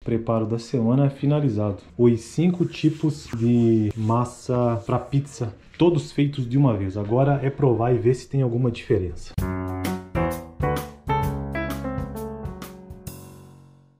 Preparo da semana finalizado. Os 5 tipos de massa para pizza, todos feitos de uma vez. Agora é provar e ver se tem alguma diferença.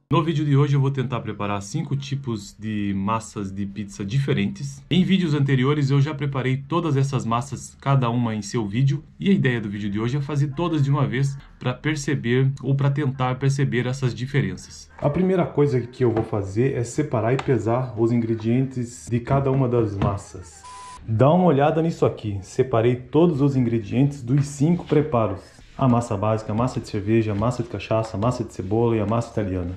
No vídeo de hoje eu vou tentar preparar 5 tipos de massas de pizza diferentes. Em vídeos anteriores eu já preparei todas essas massas, cada uma em seu vídeo. E a ideia do vídeo de hoje é fazer todas de uma vez para perceber ou para tentar perceber essas diferenças. A primeira coisa que eu vou fazer é separar e pesar os ingredientes de cada uma das massas. Dá uma olhada nisso aqui. Separei todos os ingredientes dos 5 preparos. A massa básica, a massa de cerveja, a massa de cachaça, a massa de cebola e a massa italiana.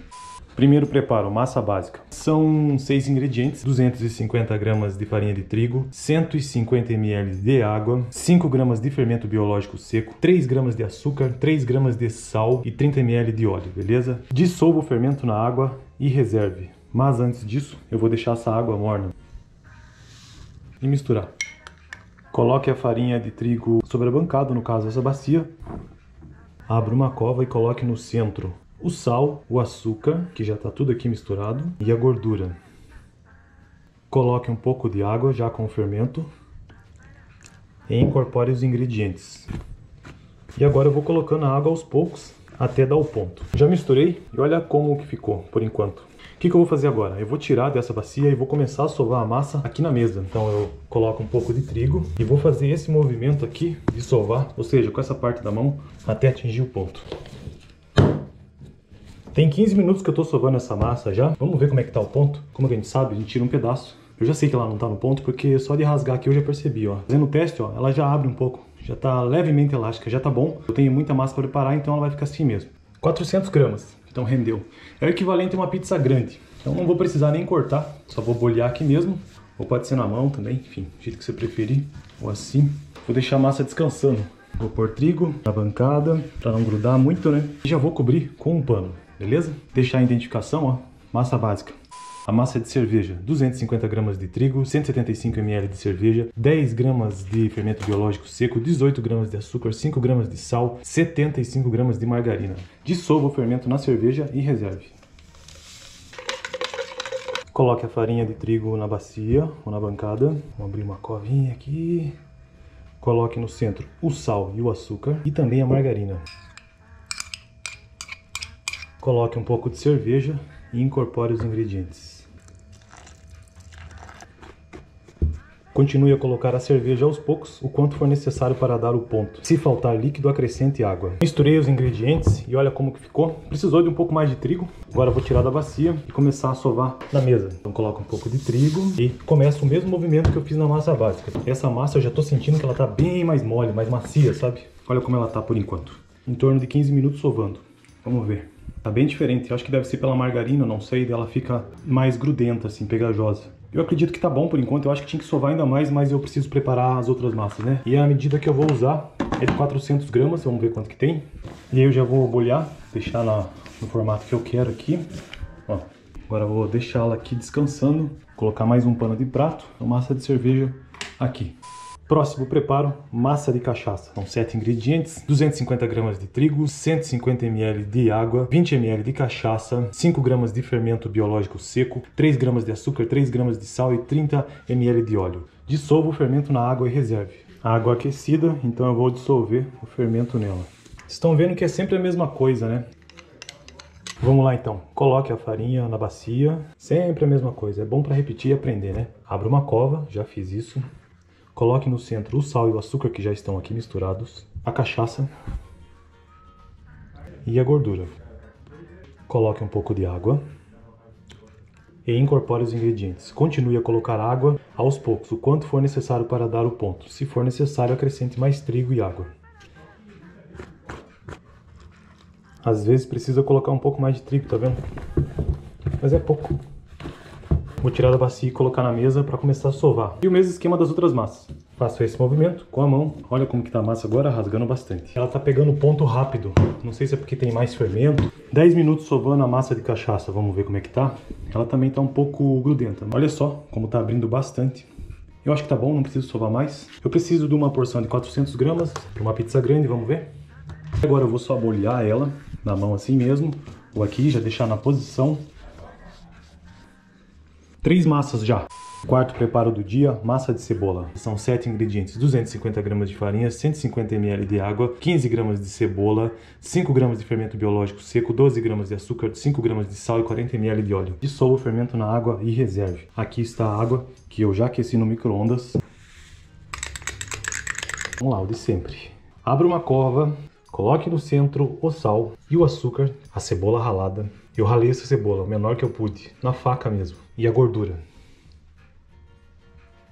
Primeiro preparo, massa básica. São 6 ingredientes, 250 gramas de farinha de trigo, 150 ml de água, 5 gramas de fermento biológico seco, 3 gramas de açúcar, 3 gramas de sal e 30 ml de óleo, beleza? Dissolva o fermento na água e reserve. Mas antes disso, eu vou deixar essa água morna e misturar. Coloque a farinha de trigo sobre a bancada, no caso essa bacia. Abra uma cova e coloque no centro o sal, o açúcar, que já está tudo aqui misturado, e a gordura. Coloque um pouco de água já com o fermento e incorpore os ingredientes. E agora eu vou colocando a água aos poucos até dar o ponto. Já misturei e olha como que ficou por enquanto. O que eu vou fazer agora? Eu vou tirar dessa bacia e vou começar a sovar a massa aqui na mesa. Então eu coloco um pouco de trigo e vou fazer esse movimento aqui de sovar, ou seja, com essa parte da mão até atingir o ponto. Tem 15 minutos que eu estou sovando essa massa já. Vamos ver como é que tá o ponto. Como a gente sabe, a gente tira um pedaço. Eu já sei que ela não tá no ponto, porque só de rasgar aqui eu já percebi, ó. Fazendo o teste, ó, ela já abre um pouco. Já tá levemente elástica, já tá bom. Eu tenho muita massa para preparar, então ela vai ficar assim mesmo. 400 gramas, então rendeu. É o equivalente a uma pizza grande. Então não vou precisar nem cortar, só vou bolhar aqui mesmo. Ou pode ser na mão também, enfim, do jeito que você preferir. Ou assim. Vou deixar a massa descansando. Vou pôr trigo na bancada, para não grudar muito, né? E já vou cobrir com um pano. Beleza? Deixar a identificação, ó, massa básica. A massa de cerveja, 250 gramas de trigo, 175 ml de cerveja, 10 gramas de fermento biológico seco, 18 gramas de açúcar, 5 gramas de sal, 75 gramas de margarina. Dissolva o fermento na cerveja e reserve. Coloque a farinha de trigo na bacia ou na bancada. Vamos abrir uma covinha aqui. Coloque no centro o sal e o açúcar e também a margarina. Coloque um pouco de cerveja e incorpore os ingredientes. Continue a colocar a cerveja aos poucos, o quanto for necessário para dar o ponto. Se faltar líquido, acrescente água. Misturei os ingredientes e olha como que ficou. Precisou de um pouco mais de trigo. Agora eu vou tirar da bacia e começar a sovar na mesa. Então coloco um pouco de trigo e começo o mesmo movimento que eu fiz na massa básica. Essa massa eu já estou sentindo que ela está bem mais mole, mais macia, sabe? Olha como ela está por enquanto. Em torno de 15 minutos sovando. Vamos ver. Tá bem diferente, eu acho que deve ser pela margarina, não sei, ela fica mais grudenta, assim, pegajosa. Eu acredito que tá bom por enquanto, eu acho que tinha que sovar ainda mais, mas eu preciso preparar as outras massas, né? E a medida que eu vou usar é de 400 gramas, vamos ver quanto que tem. E aí eu já vou bolhar, deixar no formato que eu quero aqui. Ó, agora eu vou deixá-la aqui descansando, colocar mais um pano de prato, a massa de cerveja aqui. Próximo preparo, massa de cachaça. São 7 ingredientes, 250 gramas de trigo, 150 ml de água, 20 ml de cachaça, 5 gramas de fermento biológico seco, 3 gramas de açúcar, 3 gramas de sal e 30 ml de óleo. Dissolva o fermento na água e reserve. A água aquecida, então eu vou dissolver o fermento nela. Estão vendo que é sempre a mesma coisa, né? Vamos lá então, coloque a farinha na bacia, sempre a mesma coisa, é bom para repetir e aprender, né? Abra uma cova, já fiz isso. Coloque no centro o sal e o açúcar que já estão aqui misturados, a cachaça e a gordura. Coloque um pouco de água e incorpore os ingredientes. Continue a colocar água aos poucos, o quanto for necessário para dar o ponto. Se for necessário, acrescente mais trigo e água. Às vezes precisa colocar um pouco mais de trigo, tá vendo? Mas é pouco. Vou tirar da bacia e colocar na mesa para começar a sovar. E o mesmo esquema das outras massas. Faço esse movimento com a mão. Olha como que tá a massa agora, rasgando bastante. Ela tá pegando ponto rápido. Não sei se é porque tem mais fermento. 10 minutos sovando a massa de cachaça. Vamos ver como é que tá. Ela também tá um pouco grudenta. Olha só como tá abrindo bastante. Eu acho que tá bom, não preciso sovar mais. Eu preciso de uma porção de 400 gramas para uma pizza grande, vamos ver? Agora eu vou só bolhar ela na mão assim mesmo. Ou aqui, já deixar na posição. 3 massas já. Quarto preparo do dia, massa de cebola. São 7 ingredientes, 250 gramas de farinha, 150 ml de água, 15 gramas de cebola, 5 gramas de fermento biológico seco, 12 gramas de açúcar, 5 gramas de sal e 40 ml de óleo. Dissolva o fermento na água e reserve. Aqui está a água que eu já aqueci no micro-ondas. Vamos lá, o de sempre. Abra uma cova, coloque no centro o sal e o açúcar, a cebola ralada. Eu ralei essa cebola, o menor que eu pude, na faca mesmo, e a gordura.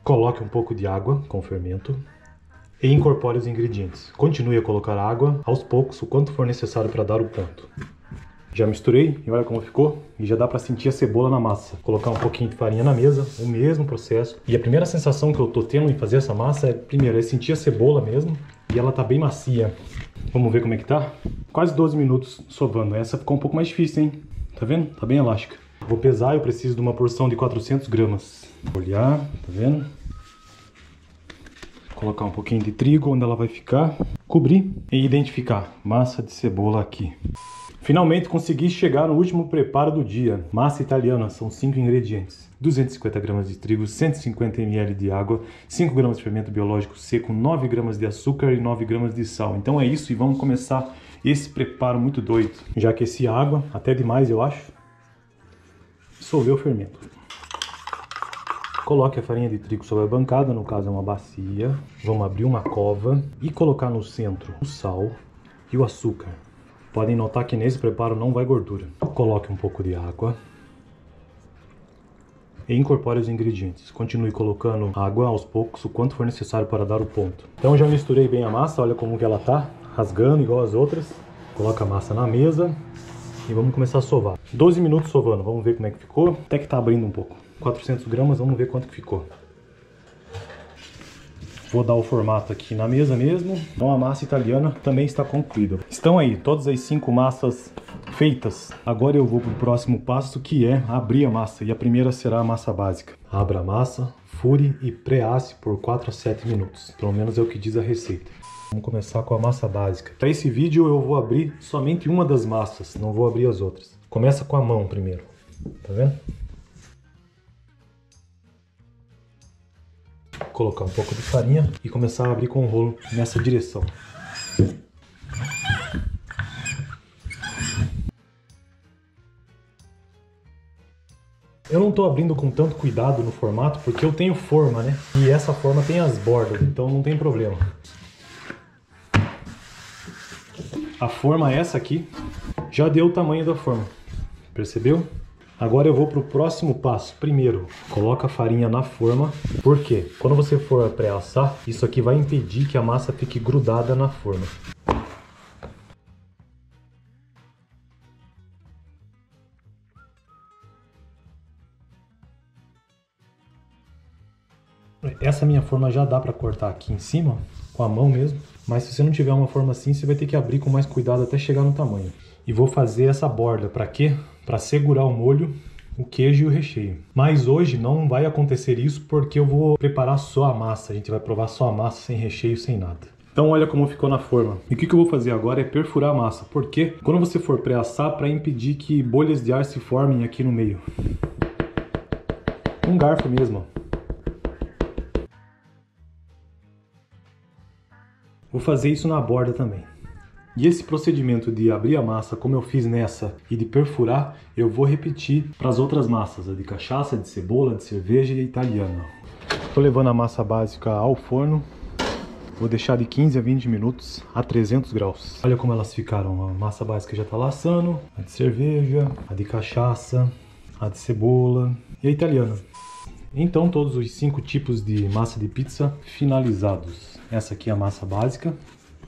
Coloque um pouco de água com fermento e incorpore os ingredientes. Continue a colocar água aos poucos, o quanto for necessário para dar o ponto. Já misturei e olha como ficou. E já dá para sentir a cebola na massa. Colocar um pouquinho de farinha na mesa, o mesmo processo. E a primeira sensação que eu tô tendo em fazer essa massa é, primeiro, é sentir a cebola mesmo. E ela tá bem macia. Vamos ver como é que tá? Quase 12 minutos sovando. Essa ficou um pouco mais difícil, hein? Tá vendo? Tá bem elástica. Vou pesar, eu preciso de uma porção de 400 gramas. Olhar, tá vendo? Colocar um pouquinho de trigo onde ela vai ficar. Cobrir e identificar. Massa de cebola aqui. Finalmente consegui chegar no último preparo do dia. Massa italiana, são 5 ingredientes. 250 gramas de trigo, 150 ml de água, 5 gramas de fermento biológico seco, 9 gramas de açúcar e 9 gramas de sal. Então é isso e vamos começar esse preparo muito doido. Já aqueci a água, até demais eu acho. Dissolver o fermento. Coloque a farinha de trigo sobre a bancada, no caso é uma bacia. Vamos abrir uma cova e colocar no centro o sal e o açúcar. Podem notar que nesse preparo não vai gordura. Coloque um pouco de água e incorpore os ingredientes. Continue colocando água aos poucos, o quanto for necessário para dar o ponto. Então já misturei bem a massa, olha como que ela tá, rasgando igual as outras. Coloca a massa na mesa e vamos começar a sovar. 12 minutos sovando, vamos ver como é que ficou. Até que tá abrindo um pouco. 400 gramas, vamos ver quanto que ficou. Vou dar o formato aqui na mesa mesmo. Então a massa italiana também está concluída. Estão aí todas as 5 massas feitas. Agora eu vou para o próximo passo, que é abrir a massa. E a primeira será a massa básica. Abra a massa, fure e pré-asse por 4 a 7 minutos. Pelo menos é o que diz a receita. Vamos começar com a massa básica. Para esse vídeo eu vou abrir somente uma das massas, não vou abrir as outras. Começa com a mão primeiro. Tá vendo? Colocar um pouco de farinha e começar a abrir com o rolo nessa direção. Eu não estou abrindo com tanto cuidado no formato porque eu tenho forma, né? E essa forma tem as bordas, então não tem problema. A forma essa aqui já deu o tamanho da forma, percebeu? Agora eu vou para o próximo passo. Primeiro, coloca a farinha na forma. Por quê? Quando você for pré-assar, isso aqui vai impedir que a massa fique grudada na forma. Essa minha forma já dá para cortar aqui em cima, com a mão mesmo. Mas se você não tiver uma forma assim, você vai ter que abrir com mais cuidado até chegar no tamanho. E vou fazer essa borda, para quê? Para segurar o molho, o queijo e o recheio. Mas hoje não vai acontecer isso porque eu vou preparar só a massa. A gente vai provar só a massa, sem recheio, sem nada. Então olha como ficou na forma. E o que eu vou fazer agora é perfurar a massa. Porque quando você for pré-assar, para impedir que bolhas de ar se formem aqui no meio. Um garfo mesmo. Vou fazer isso na borda também. E esse procedimento de abrir a massa, como eu fiz nessa, e de perfurar, eu vou repetir para as outras massas, a de cachaça, de cebola, de cerveja e a italiana. Estou levando a massa básica ao forno, vou deixar de 15 a 20 minutos a 300 graus. Olha como elas ficaram, a massa básica já está laçando, a de cerveja, a de cachaça, a de cebola e a italiana. Então todos os 5 tipos de massa de pizza finalizados. Essa aqui é a massa básica.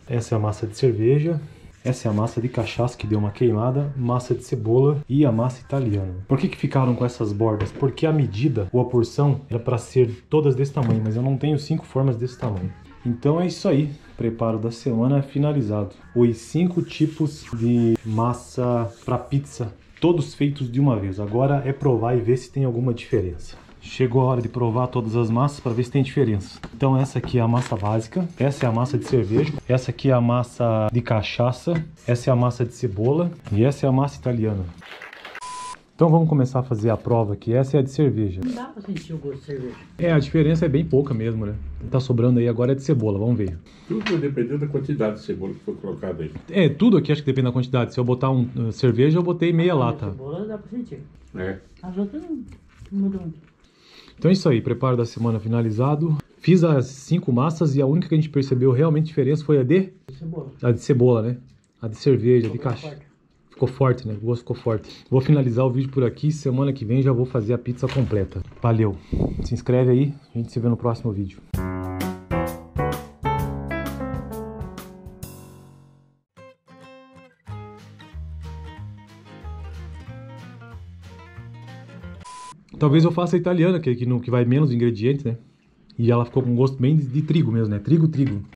Essa é a massa de cerveja, essa é a massa de cachaça que deu uma queimada, massa de cebola e a massa italiana. Por que ficaram com essas bordas? Porque a medida ou a porção era para ser todas desse tamanho, mas eu não tenho 5 formas desse tamanho. Então é isso aí, preparo da semana finalizado. Os 5 tipos de massa para pizza, todos feitos de uma vez. Agora é provar e ver se tem alguma diferença. Chegou a hora de provar todas as massas para ver se tem diferença. Então essa aqui é a massa básica, essa é a massa de cerveja, essa aqui é a massa de cachaça, essa é a massa de cebola e essa é a massa italiana. Então vamos começar a fazer a prova aqui. Essa é a de cerveja. Não dá pra sentir o gosto de cerveja. É, a diferença é bem pouca mesmo, né? Tá sobrando aí agora é de cebola, vamos ver. Tudo vai depender da quantidade de cebola que foi colocada aí. É, tudo aqui acho que depende da quantidade. Se eu botar cerveja, eu botei meia lata. A cebola dá pra sentir. É. As outras não mudam muito. Então é isso aí, preparo da semana finalizado. Fiz as 5 massas e a única que a gente percebeu realmente diferença foi a de Cebola. cebola, né? A de cerveja, de caixa. Forte. Ficou forte, né? O gosto ficou forte. Vou finalizar o vídeo por aqui. Semana que vem já vou fazer a pizza completa. Valeu. Se inscreve aí. A gente se vê no próximo vídeo. Talvez eu faça a italiana, que vai menos ingredientes, né? E ela ficou com gosto bem de trigo mesmo, né? Trigo.